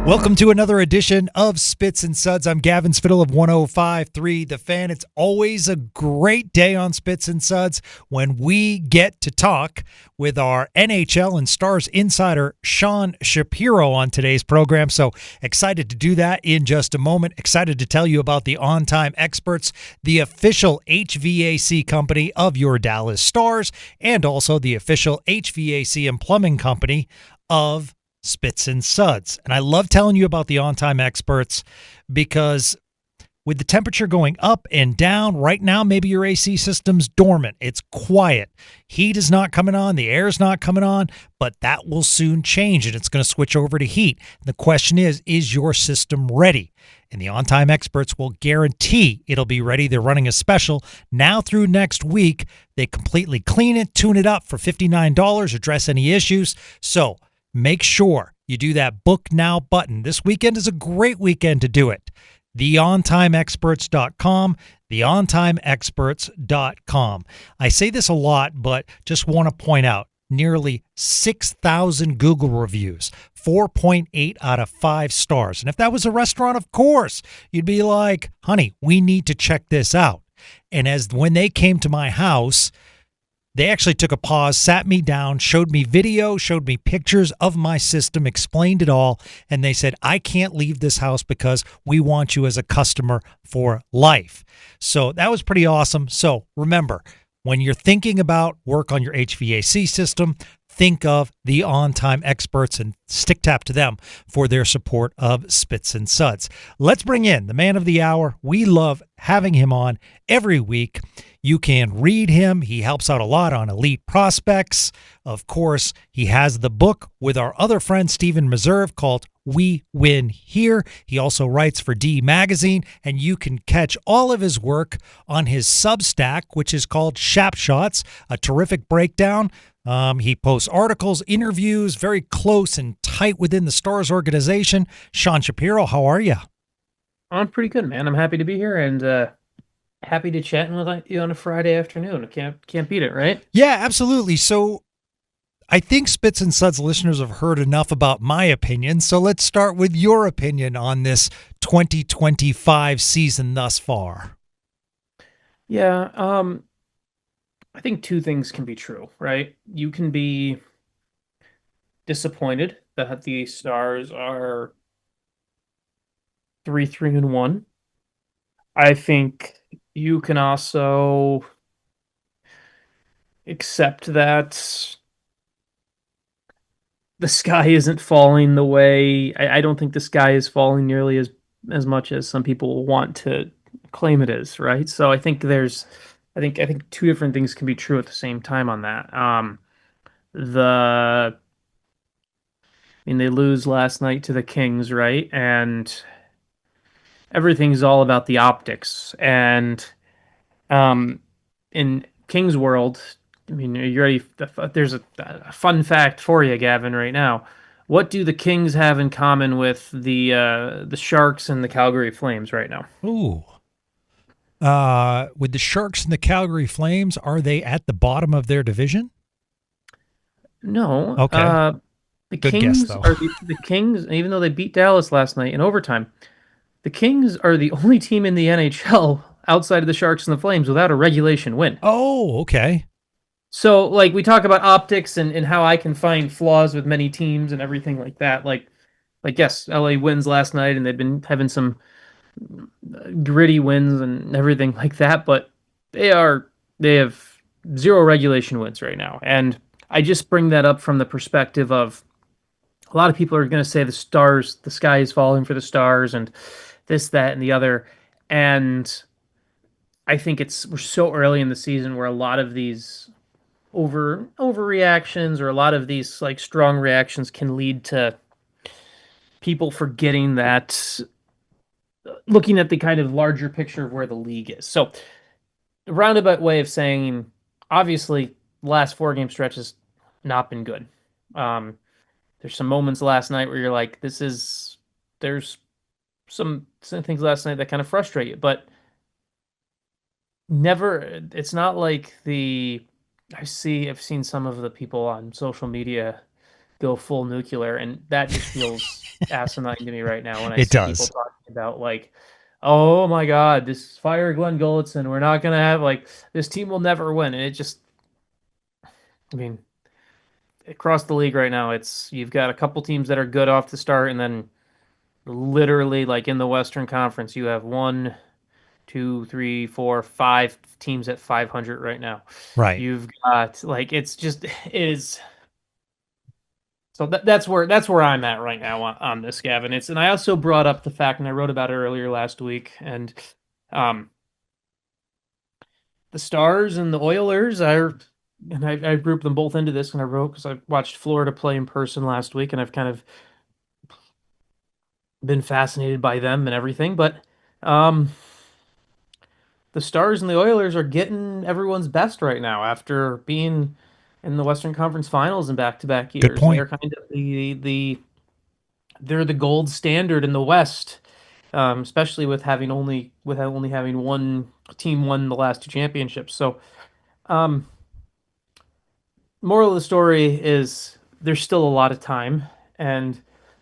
Welcome to another edition of Spits and Suds. I'm Gavin Spittle of 105.3 The Fan. It's always a great day on Spits and Suds when we get to talk with our NHL and Stars insider, Sean Shapiro, on today's program. So excited to do that in just a moment. Excited to tell you about the On Time Experts, the official HVAC company of your Dallas Stars, and also the official HVAC and plumbing company of Spits and Suds. And I love telling you about the On-Time Experts because with the temperature going up and down, right now maybe your AC system's dormant. It's quiet. Heat is not coming on. The air is not coming on. But that will soon change, and it's going to switch over to heat. The question is your system ready? And the On-Time Experts will guarantee it'll be ready. They're running a special now through next week. They completely clean it, tune it up for $59, address any issues. So make sure you do that book now button. This weekend is a great weekend to do it. TheOnTimeExperts.com, TheOnTimeExperts.com. I say this a lot, but just want to point out nearly 6,000 Google reviews, 4.8 out of 5 stars. And if that was a restaurant, of course, you'd be like, honey, we need to check this out. And when they came to my house, they actually took a pause, sat me down, showed me video, showed me pictures of my system, explained it all, and they said, I can't leave this house because we want you as a customer for life. So that was pretty awesome. So remember, when you're thinking about work on your HVAC system, think of the On-Time Experts and stick tap to them for their support of Spits and Suds. Let's bring in the man of the hour. We love having him on every week. You can read him. He helps out a lot on elite prospects. Of course, he has the book with our other friend, Stephen Meserve, called We Win Here. He also writes for D Magazine, and you can catch all of his work on his Substack, which is called Shap Shots, a terrific breakdown. He posts articles, interviews, very close and tight within the Stars organization. Sean Shapiro, how are you? I'm pretty good, man. I'm happy to be here and happy to chat with you on a Friday afternoon. I can't beat it, right? Yeah, absolutely. So I think Spits and Suds listeners have heard enough about my opinion. So let's start with your opinion on this 2025 season thus far. Yeah, I think two things can be true, right? You can be disappointed that the Stars are 3-3-1. I think you can also accept that the sky isn't falling the way I don't think the sky is falling nearly as much as some people want to claim it is, right? So I think two different things can be true at the same time on that. The I mean they lose last night to the Kings, right? And everything's all about the optics. And in Kings world, I mean, are you ready? There's a fun fact for you, Gavin, right now. What do the Kings have in common with the Sharks and the Calgary Flames right now? Ooh. With the Sharks and the Calgary Flames, are they at the bottom of their division? No. Okay. The Good guess, Kings though. are the Kings, even though they beat Dallas last night in overtime, the Kings are the only team in the NHL outside of the Sharks and the Flames without a regulation win. Oh, okay. So, like, we talk about optics and how I can find flaws with many teams and everything like that. Yes, LA wins last night and they've been having some gritty wins and everything like that, but they have zero regulation wins right now. And I just bring that up from the perspective of a lot of people are going to say the sky is falling for the Stars and this, that, and the other. And I think we're so early in the season where a lot of these overreactions or a lot of these like strong reactions can lead to people forgetting that looking at the kind of larger picture of where the league is. So a roundabout way of saying, obviously, the last 4 game stretch has not been good. There's some moments last night where you're like, there's some things last night that kind of frustrate you, but it's not like I've seen some of the people on social media go full nuclear, and that just feels asinine to me right now when I It see people does. talking about like, oh my God, this fire Glenn Gulletson. We're not gonna have like this team will never win. And it just, I mean, across the league right now, it's you've got a couple teams that are good off the start, and then literally like in the Western Conference, you have one, two, three, four, five teams at 500 right now. Right. You've got like it's just it is. So that's where I'm at right now on this, Gavin. And I also brought up the fact, and I wrote about it earlier last week, and um, the Stars and the Oilers are, and I grouped them both into this, and I wrote because I watched Florida play in person last week, and I've kind of been fascinated by them and everything, but um, the Stars and the Oilers are getting everyone's best right now after being in the Western Conference Finals in back-to-back Good years. They're point. kind of they're the gold standard in the West, especially with only having one team won the last two championships. So, um, moral of the story is there's still a lot of time, and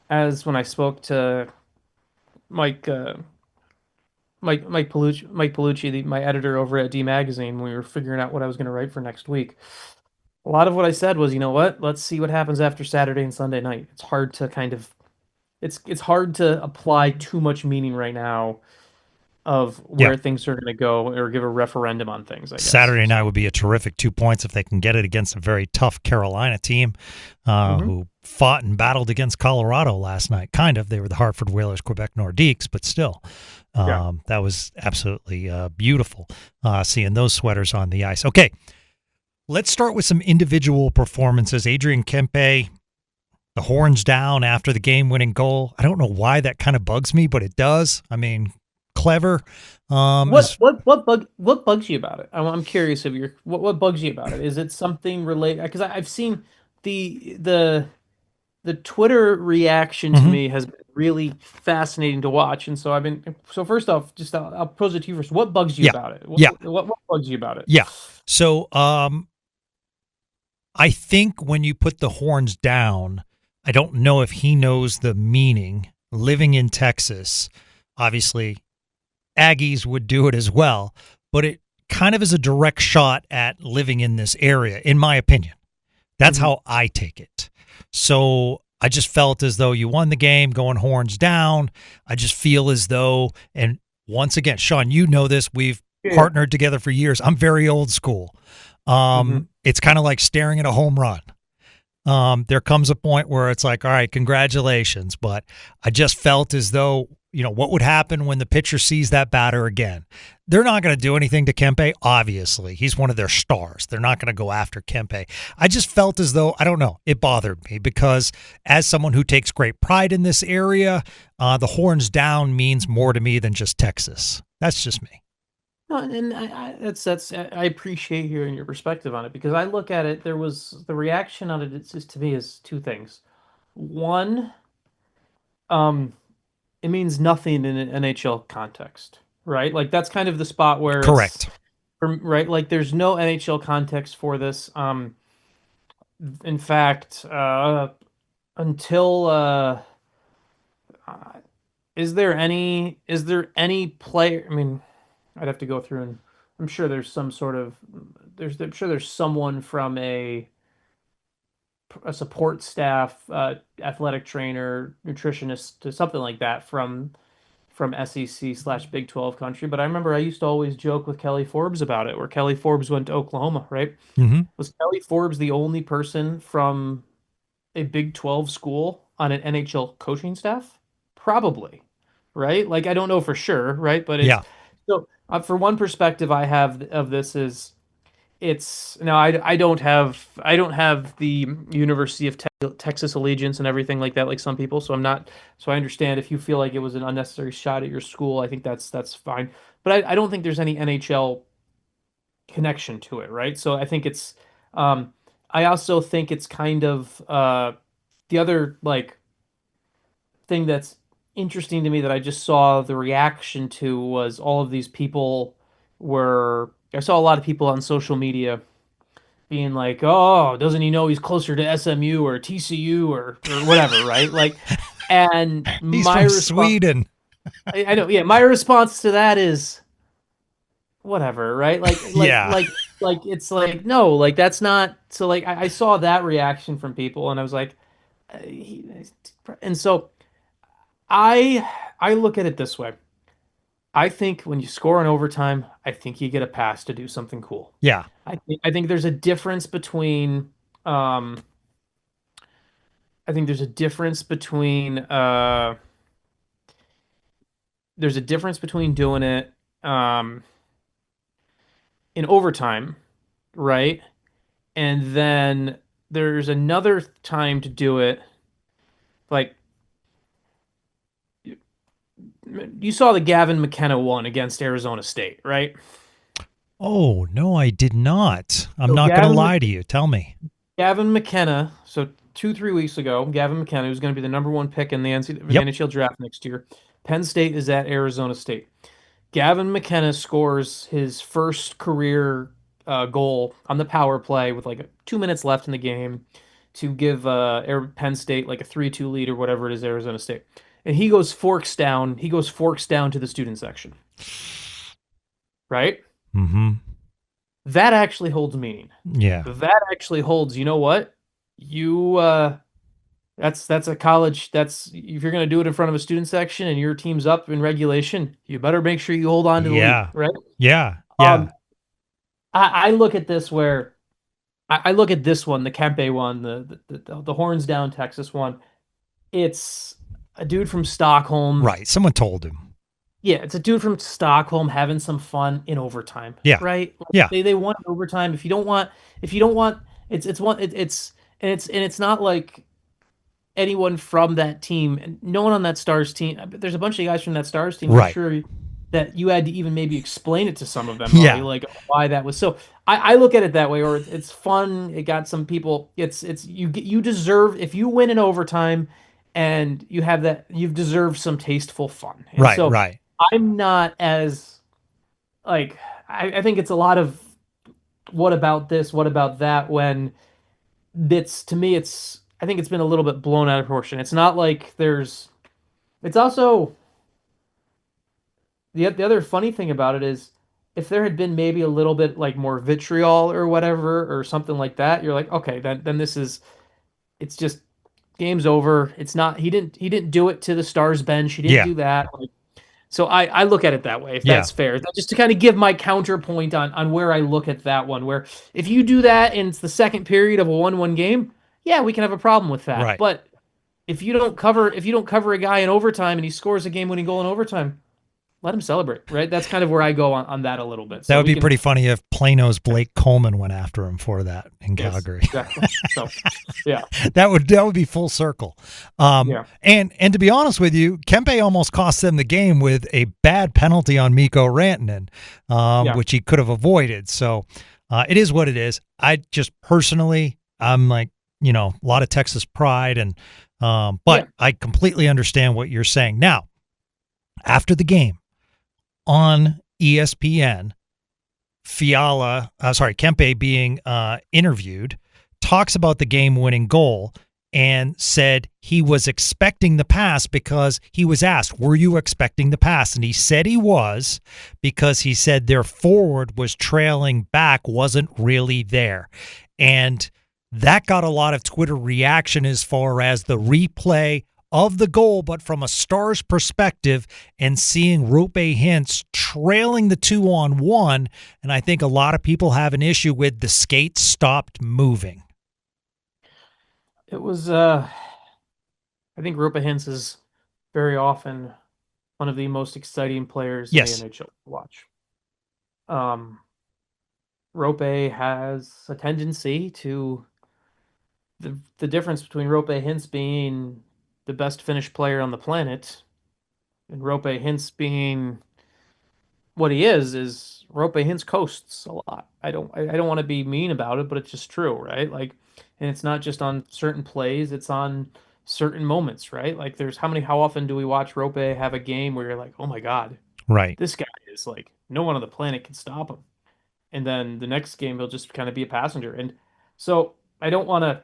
as when I spoke to Mike. Mike Palucci, my editor over at D Magazine, when we were figuring out what I was going to write for next week. A lot of what I said was, you know what? Let's see what happens after Saturday and Sunday night. It's hard to kind of it's hard to apply too much meaning right now of Yeah. where things are going to go or give a referendum on things, I guess. Saturday night would be a terrific 2 points if they can get it against a very tough Carolina team who fought and battled against Colorado last night. Kind of. They were the Hartford Whalers, Quebec Nordiques, but still. That was absolutely beautiful seeing those sweaters on the ice. Okay, let's start with some individual performances. Adrian Kempe, the horns down after the game-winning goal. I don't know why that kind of bugs me, but it does. I mean, clever. What bugs you about it? I'm curious of what bugs you about it. Is it something related? Because I've seen the Twitter reaction to me has been really fascinating to watch, and so first off, just I'll pose it to you first. What bugs you about it? What bugs you about it? Yeah. So I think when you put the horns down, I don't know if he knows the meaning. Living in Texas, obviously, Aggies would do it as well, but it kind of is a direct shot at living in this area, in my opinion. That's how I take it. So I just felt as though you won the game going horns down. I just feel as though, and once again, Sean, you know this, we've partnered together for years. I'm very old school. It's kind of like staring at a home run. There comes a point where it's like, all right, congratulations. But I just felt as though, what would happen when the pitcher sees that batter again? They're not going to do anything to Kempe, obviously. He's one of their stars. They're not going to go after Kempe. I just felt as though, I don't know, it bothered me because as someone who takes great pride in this area, the horns down means more to me than just Texas. That's just me. No, and I appreciate hearing your perspective on it because I look at it. There was the reaction on it. It's just to me is two things. One, it means nothing in an NHL context, right? Like that's kind of the spot where Correct. Right? Like there's no NHL context for this. In fact, until is there any player? I mean, I'd have to go through and I'm sure there's some sort of I'm sure there's someone from a support staff, athletic trainer, nutritionist, to something like that from SEC/Big 12 country. But I remember I used to always joke with Kelly Forbes about it, where Kelly Forbes went to Oklahoma, right? Was Kelly Forbes the only person from a Big 12 school on an NHL coaching staff? Probably, right? Like I don't know for sure, right? But so for one perspective I have of this is it's no, I don't have the University of Texas allegiance and everything like that, like some people. So I'm not. So I understand if you feel like it was an unnecessary shot at your school. I think that's fine. But I don't think there's any NHL connection to it, right? So I think it's. I also think it's kind of the other like thing that's interesting to me that I just saw the reaction to was all of these people were. I saw a lot of people on social media being like, "Oh, doesn't he know he's closer to SMU or TCU or whatever?" Right? Like, And He's my from response, Sweden. I know, yeah, my response to that is whatever, right? Yeah. Like it's like no, like that's not. So like I saw that reaction from people, and I was like, he, and so I I look at it this way. I think when you score in overtime, I think you get a pass to do something cool. Yeah. I think there's a difference between um I think there's a difference between doing it um in overtime, right? And then there's another time to do it like you saw the Gavin McKenna one against Arizona State, right? Oh, no, I did not. I'm So not going to lie to you. Tell me. Gavin McKenna, so 2, 3 weeks ago, Gavin McKenna, who's going to be the number one pick in the Yep. NHL draft next year. Penn State is at Arizona State. Gavin McKenna scores his first career goal on the power play with like 2 minutes left in the game to give Penn State like a 3-2 lead or whatever it is, Arizona State. And he goes forks down. He goes forks down to the student section, right? Mm-hmm. That actually holds meaning. Yeah. That actually holds. You know what? You that's a college. That's if you're going to do it in front of a student section and your team's up in regulation, you better make sure you hold on to the lead, Yeah. right? Yeah. Yeah. Um, I look at this where I look at this one, the Kempe one, the horns down Texas one. It's a dude from Stockholm. Right. Someone told him. Yeah, it's a dude from Stockholm having some fun in overtime, Yeah. right? Yeah. They want overtime. If you don't want, it's not like anyone from that team, and no one on that Stars team. There's a bunch of guys from that Stars team. I'm Right. sure that you had to even maybe explain it to some of them, Harley, Yeah. like why that was so. I look at it that way, or it's fun. It got some people. You deserve if you win in overtime, and you have that you've deserved some tasteful fun, and Right. so Right. I'm not as like I think it's a lot of what about this, what about that when it's to me it's I think it's been a little bit blown out of proportion. It's not like there's it's also the other funny thing about it is if there had been maybe a little bit like more vitriol or whatever or something like that, you're like, okay, then this is it's just game's over. It's not he didn't do it to the Stars bench. He didn't Yeah. do that. Like, so I look at it that way, if Yeah. that's fair. Just to kind of give my counterpoint on where I look at that one, where if you do that and it's the second period of a 1-1 game, yeah, we can have a problem with that. Right. But if you don't cover a guy in overtime and he scores a game-winning goal in overtime, let him celebrate, right? That's kind of where I go on that a little bit. That So would we be can, pretty funny if Plano's Blake Coleman went after him for that in yes, Calgary. exactly. So, yeah, That would be full circle. yeah, And to be honest with you, Kempe almost cost them the game with a bad penalty on Mikko Rantanen, Yeah. which he could have avoided. So it is what it is. I just personally, I'm like, a lot of Texas pride, and but Yeah. I completely understand what you're saying. Now, after the game on ESPN, Kempe being interviewed, talks about the game-winning goal and said he was expecting the pass because he was asked, were you expecting the pass? And he said he was, because he said their forward was trailing back, wasn't really there. And that got a lot of Twitter reaction as far as the replay of the goal, but from a Stars perspective, and seeing Roope Hintz trailing the 2-on-1, and I think a lot of people have an issue with the skates stopped moving. it was. I think Roope Hintz is very often one of the most exciting players Yes. in the NHL to watch. Roope has a tendency to the difference between Roope Hintz being the best Finnish player on the planet and Roope Hintz being what he is Roope Hintz coasts a lot. I don't want to be mean about it, but it's just true, right? Like, and it's not just on certain plays, it's on certain moments, right? Like there's how often do we watch Roope have a game where you're like, "Oh my God, Right. this guy is like no one on the planet can stop him." And then the next game he'll just kind of be a passenger. And so I don't want to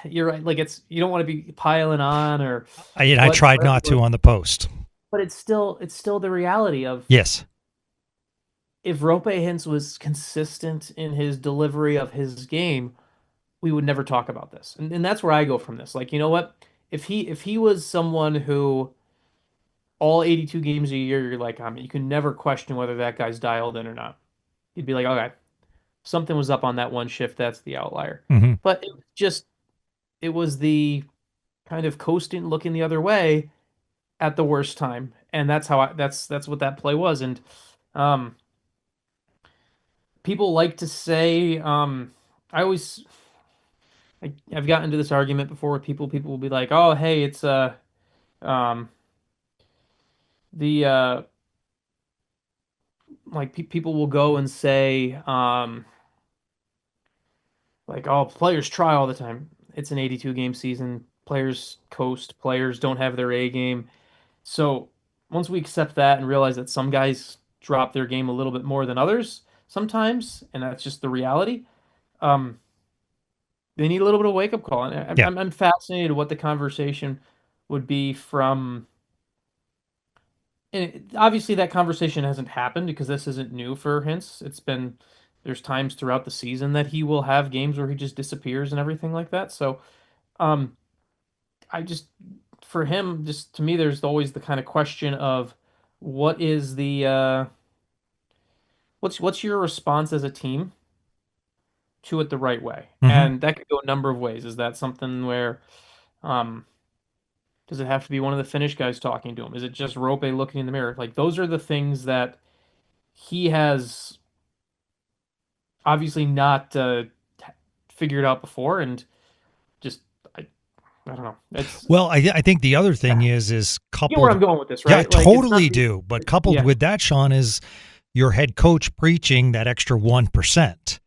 You're right. Like you don't want to be piling on or I tried not to on the post. but it's still the reality of Yes. if Roope Hintz was consistent in his delivery of his game, we would never talk about this. And that's where I go from this. Like, you know what? If he was someone who all 82 games a year, you're like, I mean, you can never question whether that guy's dialed in or not. You'd be like, okay, something was up on that one shift. That's the outlier. Mm-hmm. But it was the kind of coasting, looking the other way at the worst time, and that's what that play was. And um, people like to say, I always I've gotten into this argument before with people. People will be like, "Oh, hey, it's um, the like people will go and say, like, oh, players try all the time. It's an 82 game season. Players coast. Players don't have their A game. So once we accept that and realize that some guys drop their game a little bit more than others sometimes, and that's just the reality, um, they need a little bit of a wake up call. And Yeah. I'm fascinated what the conversation would be from. And obviously, that conversation hasn't happened because this isn't new for Hintz. There's times throughout the season that he will have games where he just disappears and everything like that. So, um, I just for him, just to me, there's always the kind of question of what is the what's your response as a team to it the right way, Mm-hmm. and that could go a number of ways. Is that something where um, does it have to be one of the Finnish guys talking to him? Is it just Rope looking in the mirror? Like those are the things that he has obviously not figured out before, and just I don't know. It's Well, I think the other thing is you know where I'm coupled. going with this, Yeah, I right? Like it's not totally do. But coupled yeah, with that, Sean, is your head coach preaching that extra 1%.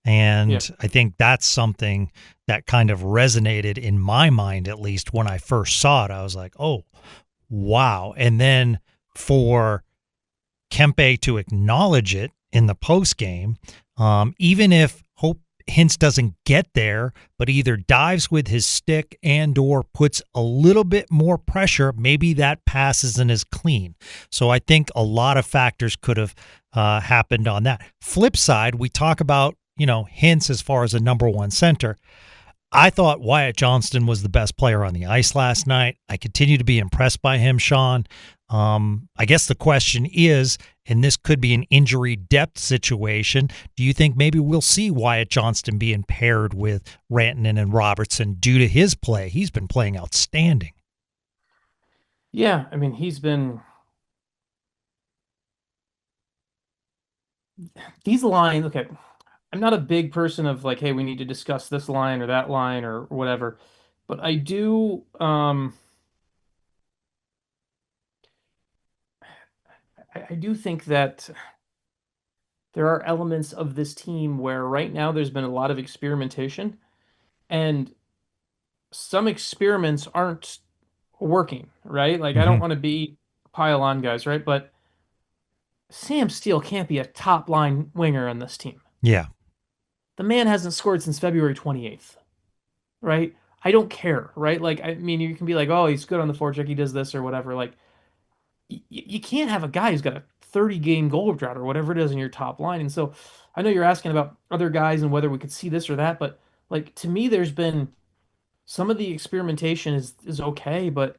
yeah, And I think that's something that kind of resonated in my mind, at least when I first saw it. I was like, oh, wow. And then for Kempe to acknowledge it in the post game, even if Hope Hintz doesn't get there, but either dives with his stick and or puts a little bit more pressure, maybe that pass isn't as clean. So I think a lot of factors could have happened on that. Flip side, we talk about, Hintz as far as a number one center. I thought Wyatt Johnston was the best player on the ice last night. I continue to be impressed by him, Sean. I guess the question is, and this could be an injury depth situation, do you think maybe we'll see Wyatt Johnston being paired with Rantanen and Robertson due to his play? He's been playing outstanding. yeah. I mean, these lines. Okay, I'm not a big person of like, hey, we need to discuss this line or that line or whatever, but I do. I do think that there are elements of this team where right now there's been a lot of experimentation, and some experiments aren't working. Right? Like, I don't Mm-hmm. want to be pile on guys, right? But Sam Steele can't be a top line winger on this team. Yeah. The man hasn't scored since February 28th. Right? I don't care, right? Like, I mean, you can be like, oh, he's good on the forecheck, he does this or whatever. Like, you can't have a guy who's got a 30 game goal drought or whatever it is in your top line. And so I know you're asking about other guys and whether we could see this or that, but like to me, there's been some of the experimentation is okay, but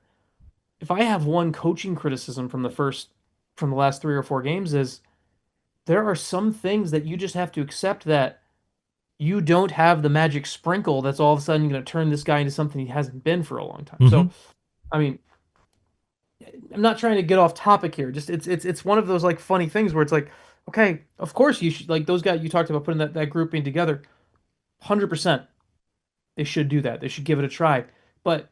if I have one coaching criticism from the last 3 or 4 games is there are some things that you just have to accept that you don't have the magic sprinkle that's all of a sudden going to turn this guy into something he hasn't been for a long time. Mm-hmm. So, I mean, I'm not trying to get off topic here. Just it's one of those like funny things where it's like, okay, of course you should like those guys you talked about putting that grouping together. 100%. They should do that. They should give it a try. But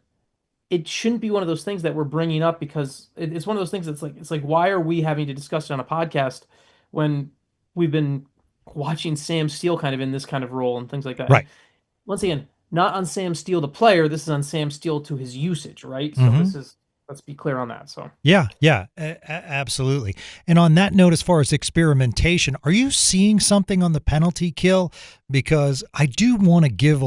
it shouldn't be one of those things that we're bringing up because it's one of those things that's like it's like why are we having to discuss it on a podcast when we've been watching Sam Steele kind of in this kind of role and things like that. And Right. once again, not on Sam Steele the player, this is on Sam Steele to his usage, right? So Mm-hmm. this is let's be clear on that. So Yeah, yeah, absolutely. And on that note, as far as experimentation, are you seeing something on the penalty kill? Because I do want to give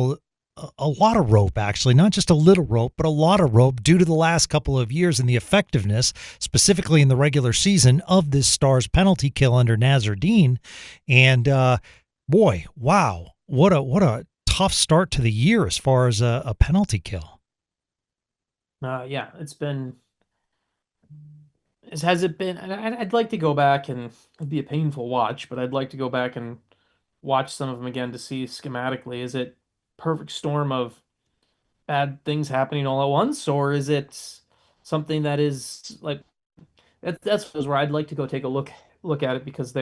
a lot of rope, actually, not just a little rope, but a lot of rope due to the last couple of years and the effectiveness, specifically in the regular season, of this Stars penalty kill under Nazardine. And boy, wow, what a tough start to the year as far as a penalty kill. Yeah, it's been. Has it been? And I'd like to go back, and it'd be a painful watch, but I'd like to go back and watch some of them again to see schematically. Is it perfect storm of bad things happening all at once, or is it something that is like that's where I'd like to go take a look at it, because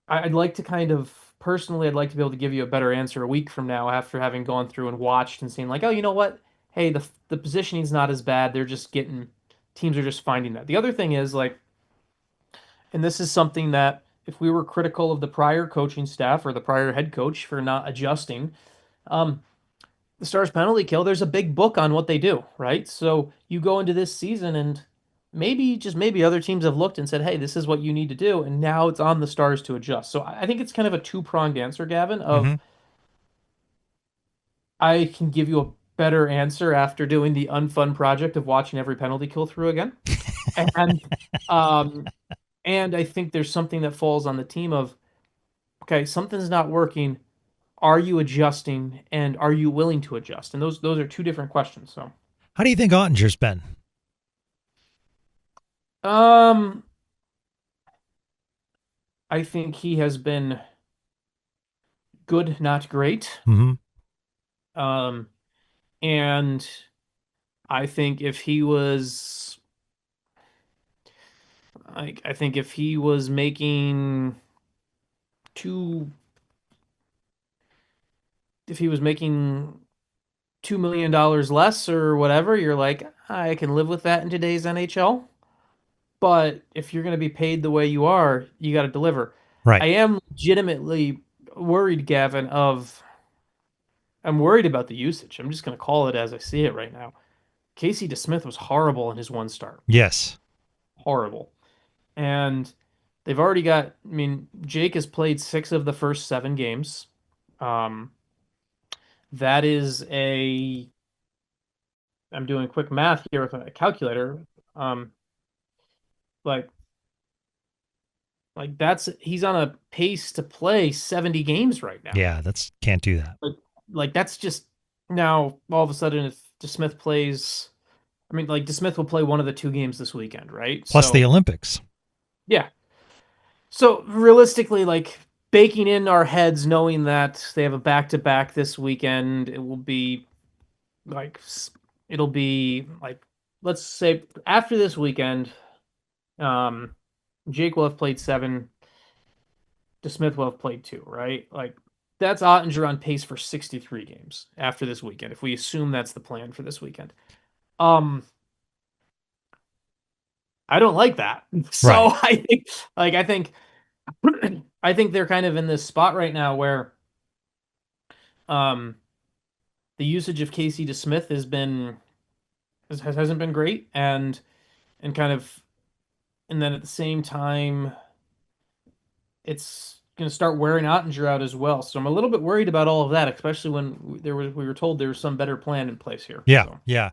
I'd like to kind of personally, I'd like to be able to give you a better answer a week from now after having gone through and watched and seen like, oh, you know what? Hey, the positioning's not as bad. They're just getting teams are just finding that. The other thing is like, and this is something that if we were critical of the prior coaching staff or the prior head coach for not adjusting, um, the Stars penalty kill, there's a big book on what they do, right? So you go into this season and maybe, just maybe, other teams have looked and said, hey, this is what you need to do. And now it's on the Stars to adjust. So I think it's kind of a two-pronged answer, Gavin, of Mm-hmm. I can give you a better answer after doing the unfun project of watching every penalty kill through again. And um and I think there's something that falls on the team of, okay, something's not working. Are you adjusting, and are you willing to adjust? And those are two different questions. So How do you think Ottinger's been? um I think he has been good, not great. Mm-hmm. Um and I think if he was I think if he was making two if he was making $2 million less or whatever, you're like, I can live with that in today's NHL. But if you're going to be paid the way you are, you got to deliver. I Right. am legitimately worried, Gavin, of I'm worried about the usage. I'm just going to call it as I see it right now. Casey DeSmith was horrible in his one start. Yes. Horrible. And they've already got, I mean, Jake has played 6 of the first 7 games. Um, that is I'm doing quick math here with a calculator. Um, like that's he's on a pace to play 70 games right now. Yeah, that's can't do that. Like that's just now all of a sudden if DeSmith plays, I mean like DeSmith will play one of the 2 games this weekend, right? Plus the So Olympics. yeah. So realistically, like baking in our heads knowing that they have a back-to-back this weekend, like it'll be like let's say after this weekend, um Jake will have played 7, DeSmith will have played 2, right? Like that's Ottinger on pace for 63 games after this weekend, if we assume that's the plan for this weekend. Um, I don't like that. So Right. I think they're kind of in this spot right now where um the usage of Casey DeSmith hasn't been great, and kind of, and then at the same time it's going to start wearing Ottinger out as well. So I'm a little bit worried about all of that, especially when we were told there was some better plan in place here. Yeah. So Yeah.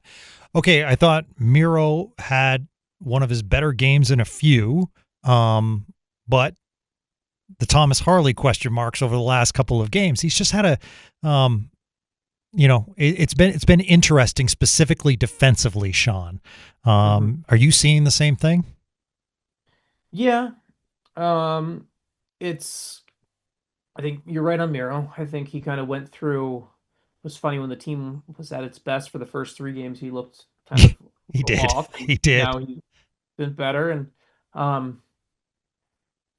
Okay. I thought Miro had one of his better games in a few, but the Thomas Harley question marks over the last couple of games. He's just had it's been interesting, specifically defensively, Sean. Are you seeing the same thing? yeah, um, it's. I think you're right on Miro. I think he kind of went through. It was funny when the team was at its best for the first 3 games. He looked kind of He did. off, and He did. now he's been better. And um,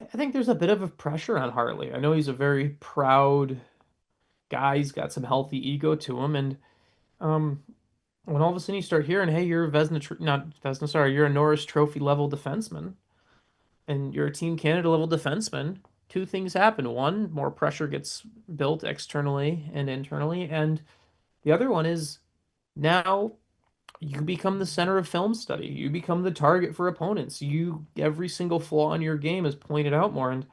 I think there's a bit of a pressure on Harley. I know he's a very proud guy. He's got some healthy ego to him, and um, when all of a sudden you start hearing, "Hey, you're a not Vesna, sorry, you're a Norris Trophy level defenseman, and you're a Team Canada level defenseman," two things happen. One, more pressure gets built externally and internally, and the other one is now you become the center of film study. You become the target for opponents. Every single flaw in your game is pointed out more, and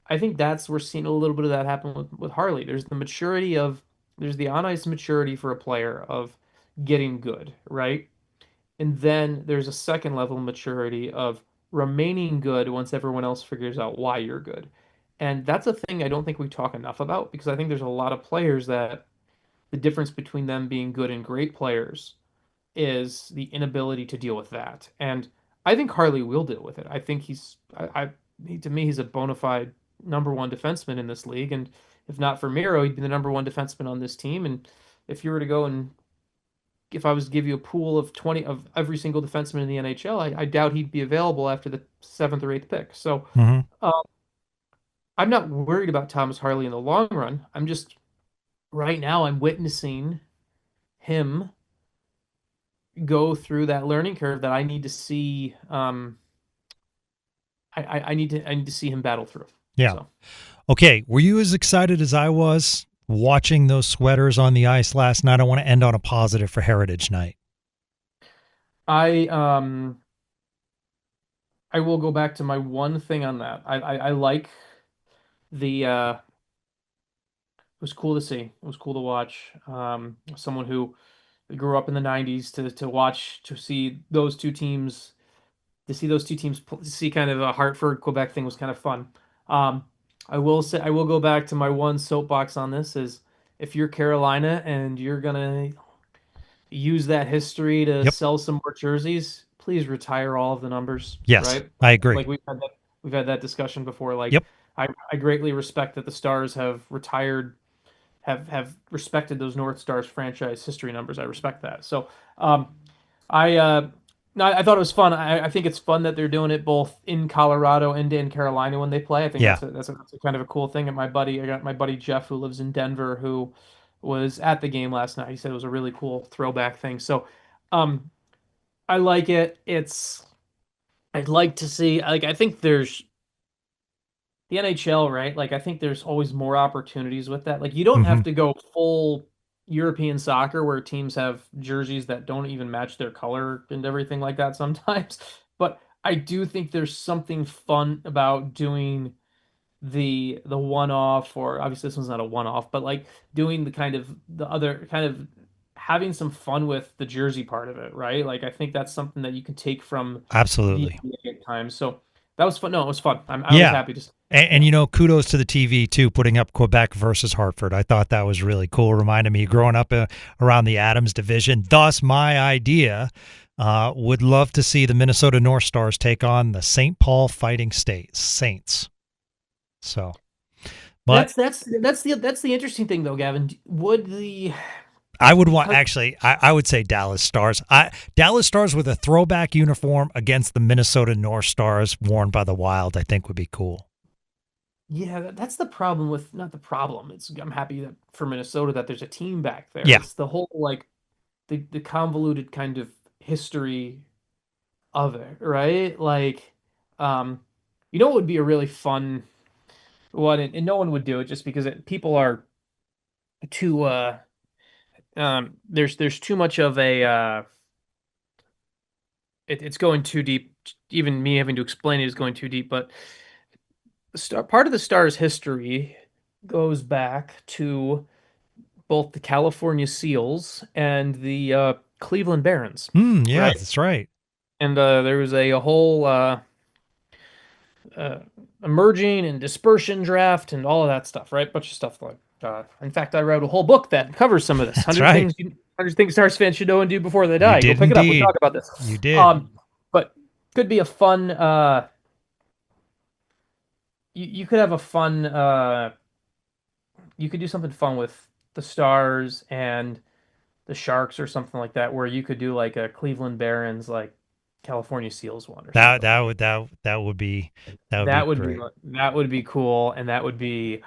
I think that's we're seeing a little bit of that happen with Harley. There's the on ice maturity for a player of getting good, right? And then there's a second level of maturity of remaining good once everyone else figures out why you're good. And that's a thing I don't think we talk enough about because I think there's a lot of players that the difference between them being good and great players is the inability to deal with that. And I think Harley will deal with it. I think to me, he's a bona fide number one defenseman in this league. And if not for Miro, he'd be the number one defenseman on this team. And if you were to go and if I was to give you a pool of 20 of every single defenseman in the NHL, I doubt he'd be available after the seventh or eighth pick. So um, I'm not worried about Thomas Harley in the long run. I'm just right now I'm witnessing him go through that learning curve that I need to see. I need to see him battle through. Yeah. So. Okay. Were you as excited as I was watching those sweaters on the ice last night? I want to end on a positive for Heritage Night. I will go back to my one thing on that. I like the it was cool to see. It was cool to watch. Someone who grew up in the 90s to see those two teams to see kind of a Hartford Quebec thing was kind of fun. I will go back to my one soapbox on this is if you're Carolina and you're gonna use that history to sell some more jerseys, please retire all of the numbers. Yes, right? I agree. Like we've had that discussion before. Like Yep. I greatly respect that the Stars have retired have respected those North Stars franchise history numbers. I respect that. So I no, I thought it was fun. I think it's fun that they're doing it both in Colorado and in Carolina when they play. I think that's a kind of a cool thing. And I got my buddy Jeff who lives in Denver who was at the game last night. He said it was a really cool throwback thing. So I like it. I'd like to see I think there's the NHL, right? Like I think there's always more opportunities with that. Like you don't have to go full European soccer where teams have jerseys that don't even match their color and everything like that sometimes. But I do think there's something fun about doing the one-off, or obviously this one's not a one-off, but like doing the other kind of having some fun with the jersey part of it, right? Like I think that's something that you can take from absolutely the NBA time. So that was fun. No, it was fun. I was happy to. And kudos to the TV too, putting up Quebec versus Hartford. I thought that was really cool. Reminded me growing up around the Adams division. Thus, my idea would love to see the Minnesota North Stars take on the St. Paul Fighting Saints. So, but that's the interesting thing though, Gavin. I would want I would say Dallas Stars. Dallas Stars with a throwback uniform against the Minnesota North Stars worn by the Wild, I think would be cool. Yeah, that's the problem with not the problem. I'm happy that for Minnesota that there's a team back there. Yeah. It's the whole the convoluted kind of history of it, right? Like, it would be a really fun one, and no one would do it just because people are too there's too much of a it's going too deep. Even me having to explain it is going too deep, but part of the Stars' history goes back to both the California Seals and the Cleveland Barons. Yeah, right? That's right. And there was a whole emerging and dispersion draft and all of that stuff, right? Bunch of stuff like. In fact, I wrote a whole book that covers some of this. 100 things Stars fans should know and do before they die. Go pick it up. We'll talk about this. You did. But could be a fun. You could have a fun. You could do something fun with the Stars and the Sharks or something like that, where you could do like a Cleveland Barons, like California Seals one. Or that would be great. That would be cool, and that would be.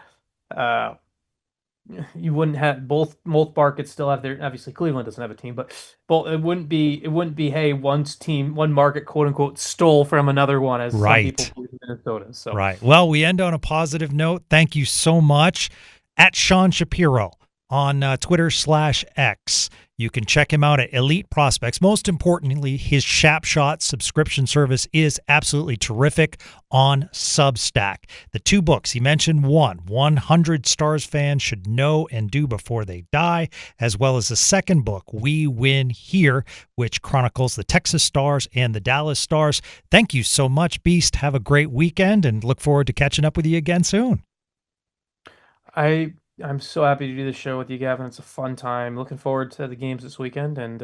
You wouldn't have both markets still have their obviously Cleveland doesn't have a team, but it wouldn't be hey one market quote unquote stole from another one as some people believe in Minnesota. So right. Well, we end on a positive note. Thank you so much at Sean Shapiro on Twitter /X. You can check him out at Elite Prospects. Most importantly, his Shap Shot subscription service is absolutely terrific on Substack. The 2 books he mentioned, 100 Stars fans should know and do before they die, as well as the second book, We Win Here, which chronicles the Texas Stars and the Dallas Stars. Thank you so much, Beast. Have a great weekend and look forward to catching up with you again soon. I'm so happy to do this show with you, Gavin. It's a fun time. Looking forward to the games this weekend, and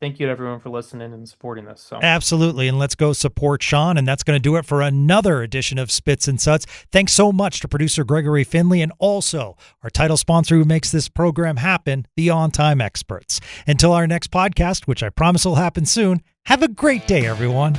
thank you to everyone for listening and supporting this. So absolutely, and let's go support Sean, and that's going to do it for another edition of Spits and Suds. Thanks so much to producer Gregory Finley, and also our title sponsor who makes this program happen, the On Time Experts. Until our next podcast, which I promise will happen soon, have a great day, everyone.